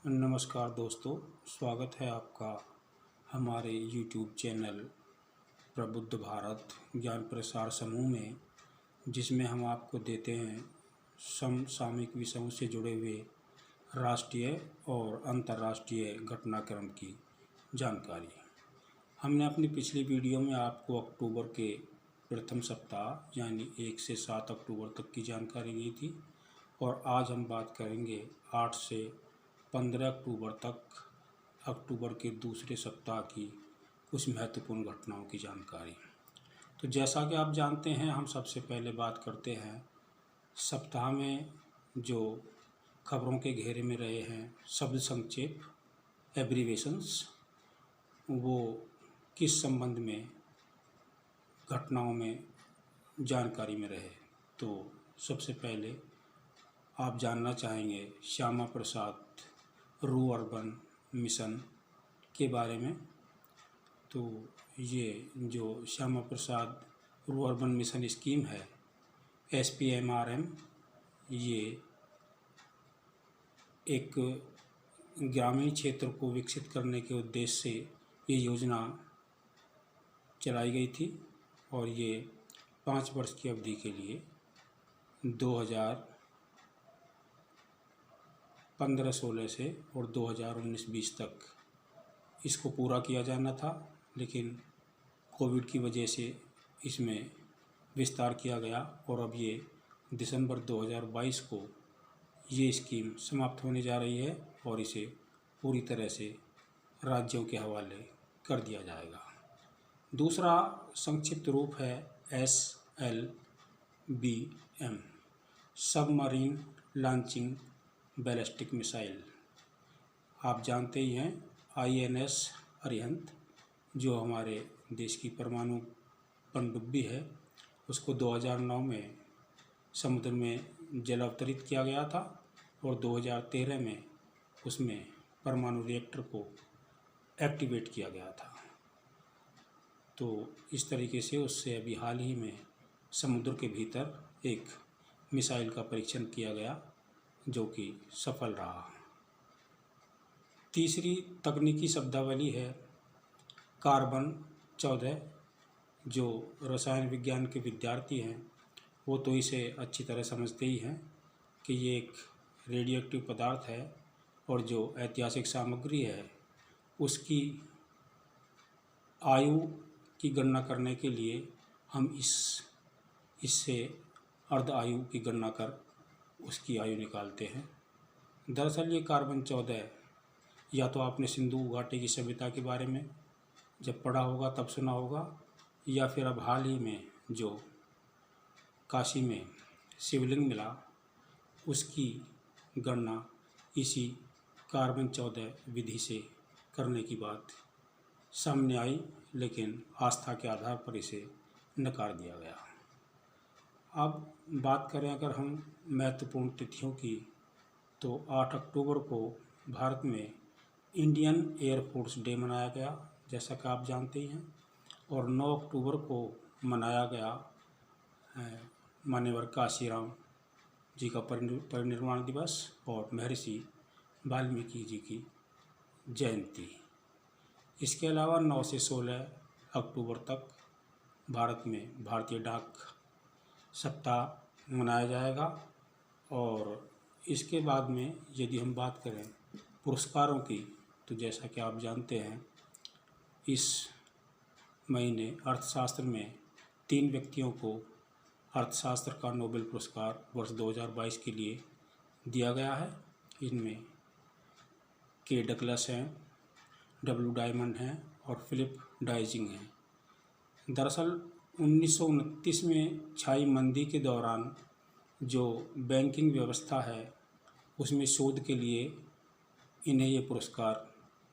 नमस्कार दोस्तों, स्वागत है आपका हमारे YouTube चैनल प्रबुद्ध भारत ज्ञान प्रसार समूह में, जिसमें हम आपको देते हैं समसामयिक विषयों से जुड़े हुए राष्ट्रीय और अंतर्राष्ट्रीय घटनाक्रम की जानकारी। हमने अपनी पिछली वीडियो में आपको अक्टूबर के प्रथम सप्ताह यानी 1 से 7 अक्टूबर तक की जानकारी दी थी और आज हम बात करेंगे 8 से 15 अक्टूबर तक अक्टूबर के दूसरे सप्ताह की कुछ महत्वपूर्ण घटनाओं की जानकारी। तो जैसा कि आप जानते हैं, हम सबसे पहले बात करते हैं सप्ताह में जो खबरों के घेरे में रहे हैं शब्द संक्षेप एब्रीवेशंस, वो किस संबंध में घटनाओं में जानकारी में रहे। तो सबसे पहले आप जानना चाहेंगे श्यामा प्रसाद रू अर्बन मिशन के बारे में। तो ये जो श्यामा प्रसाद रू अर्बन मिशन स्कीम है SPMRM, ये एक ग्रामीण क्षेत्र को विकसित करने के उद्देश्य से ये योजना चलाई गई थी और ये 5 वर्ष की अवधि के लिए 2015-16 से और 2019-20 तक इसको पूरा किया जाना था, लेकिन कोविड की वजह से इसमें विस्तार किया गया और अब ये दिसंबर 2022 को ये स्कीम समाप्त होने जा रही है और इसे पूरी तरह से राज्यों के हवाले कर दिया जाएगा। दूसरा संक्षिप्त रूप है SLBM, submarine launching ballistic missile. आप जानते ही हैं INS अरिहंत, जो हमारे देश की परमाणु पनडुब्बी है, उसको 2009 में समुद्र में जल अवतरित किया गया था और 2013 में उसमें परमाणु रिएक्टर को एक्टिवेट किया गया था। तो इस तरीके से उससे अभी हाल ही में समुद्र के भीतर एक मिसाइल का परीक्षण किया गया, जो कि सफल रहा। तीसरी तकनीकी शब्दावली है कार्बन 14। जो रसायन विज्ञान के विद्यार्थी हैं वो तो इसे अच्छी तरह समझते ही हैं कि ये एक रेडियोएक्टिव पदार्थ है और जो ऐतिहासिक सामग्री है उसकी आयु की गणना करने के लिए हम इससे अर्ध आयु की गणना कर उसकी आयु निकालते हैं। दरअसल ये कार्बन 14, या तो आपने सिंधु घाटी की सभ्यता के बारे में जब पढ़ा होगा तब सुना होगा, या फिर अब हाल ही में जो काशी में शिवलिंग मिला उसकी गणना इसी कार्बन 14 विधि से करने की बात सामने आई, लेकिन आस्था के आधार पर इसे नकार दिया गया। अब बात करें अगर हम महत्वपूर्ण तिथियों की, तो 8 अक्टूबर को भारत में इंडियन एयरफोर्स डे मनाया गया, जैसा कि आप जानते ही हैं, और 9 अक्टूबर को मनाया गया मान्यवर काशीराम जी का परिनिर्वाण दिवस और महर्षि वाल्मीकि जी की जयंती। इसके अलावा 9 से 16 अक्टूबर तक भारत में भारतीय डाक सप्ताह मनाया जाएगा। और इसके बाद में यदि हम बात करें पुरस्कारों की, तो जैसा कि आप जानते हैं इस महीने अर्थशास्त्र में 3 व्यक्तियों को अर्थशास्त्र का नोबेल पुरस्कार वर्ष 2022 के लिए दिया गया है। इनमें K डगलस हैं, W डायमंड हैं और फिलिप डाइजिंग हैं। दरअसल 1929 में छाई मंदी के दौरान जो बैंकिंग व्यवस्था है उसमें शोध के लिए इन्हें ये पुरस्कार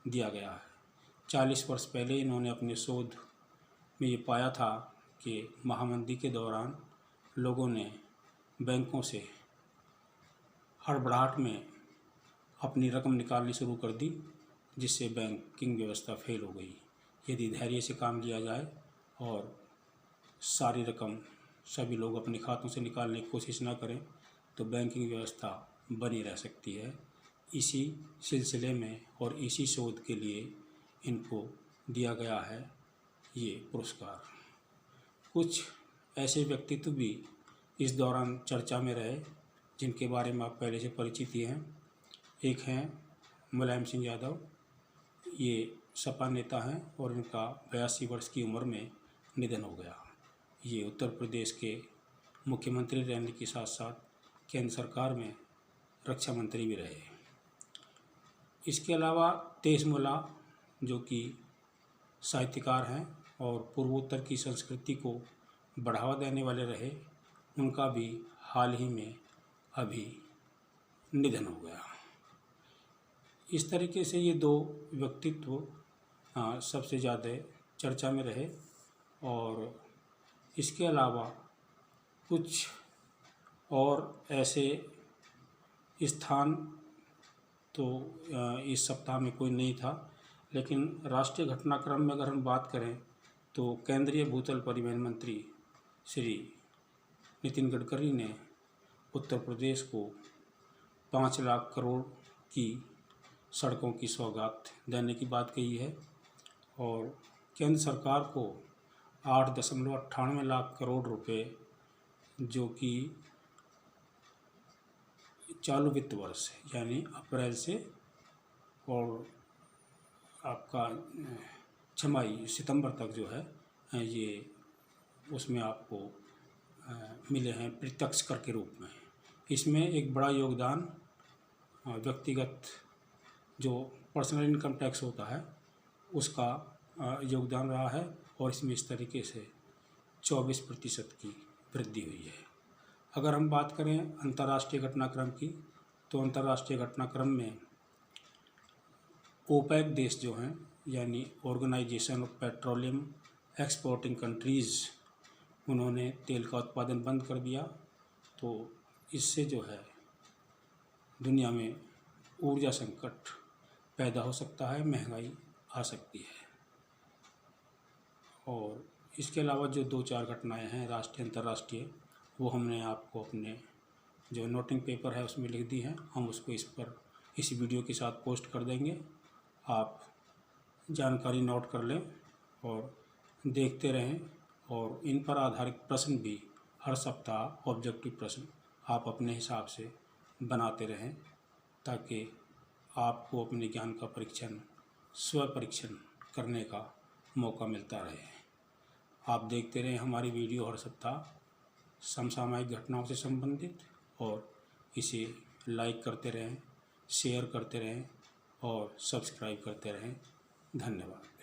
दिया गया है। 40 वर्ष पहले इन्होंने अपने शोध में ये पाया था कि महामंदी के दौरान लोगों ने बैंकों से हड़बड़ाहट में अपनी रकम निकालनी शुरू कर दी, जिससे बैंकिंग व्यवस्था फेल हो गई। यदि धैर्य से काम लिया जाए और सारी रकम सभी लोग अपने खातों से निकालने की कोशिश ना करें तो बैंकिंग व्यवस्था बनी रह सकती है। इसी सिलसिले में और इसी शोध के लिए इनको दिया गया है ये पुरस्कार। कुछ ऐसे व्यक्तित्व भी इस दौरान चर्चा में रहे जिनके बारे में आप पहले से परिचित ही हैं। एक हैं मुलायम सिंह यादव, ये सपा नेता हैं और इनका 82 वर्ष की उम्र में निधन हो गया। ये उत्तर प्रदेश के मुख्यमंत्री रहने के साथ साथ केंद्र सरकार में रक्षा मंत्री भी रहे। इसके अलावा तेजमुला जो कि साहित्यकार हैं और पूर्वोत्तर की संस्कृति को बढ़ावा देने वाले रहे, उनका भी हाल ही में अभी निधन हो गया। इस तरीके से ये दो व्यक्तित्व सबसे ज़्यादा चर्चा में रहे। और इसके अलावा कुछ और ऐसे स्थान तो इस सप्ताह में कोई नहीं था, लेकिन राष्ट्रीय घटनाक्रम में अगर हम बात करें तो केंद्रीय भूतल परिवहन मंत्री श्री नितिन गडकरी ने उत्तर प्रदेश को 5 लाख करोड़ की सड़कों की सौगात देने की बात कही है और केंद्र सरकार को 8.98 लाख करोड़ रुपए जो कि चालू वित्त वर्ष यानी अप्रैल से और आपका छमाही सितंबर तक जो है ये उसमें आपको मिले हैं प्रत्यक्ष कर के रूप में। इसमें एक बड़ा योगदान व्यक्तिगत जो पर्सनल इनकम टैक्स होता है उसका योगदान रहा है और इसमें इस तरीके से 24% की वृद्धि हुई है। अगर हम बात करें अंतर्राष्ट्रीय घटनाक्रम की तो अंतर्राष्ट्रीय घटनाक्रम में ओपेक देश जो हैं यानी organization of petroleum exporting countries, उन्होंने तेल का उत्पादन बंद कर दिया। तो इससे जो है दुनिया में ऊर्जा संकट पैदा हो सकता है, महंगाई आ सकती है। और इसके अलावा जो 2-4 घटनाएं हैं राष्ट्रीय अंतर्राष्ट्रीय, वो हमने आपको अपने जो नोटिंग पेपर है उसमें लिख दी हैं। हम उसको इस वीडियो के साथ पोस्ट कर देंगे। आप जानकारी नोट कर लें और देखते रहें और इन पर आधारित प्रश्न भी हर सप्ताह ऑब्जेक्टिव प्रश्न आप अपने हिसाब से बनाते रहें ताकि आपको अपने ज्ञान का परीक्षण स्व परीक्षण करने का मौका मिलता रहे। आप देखते रहें हमारी वीडियो हर सप्ताह समसामयिक घटनाओं से संबंधित और इसे लाइक करते रहें, शेयर करते रहें और सब्सक्राइब करते रहें। धन्यवाद।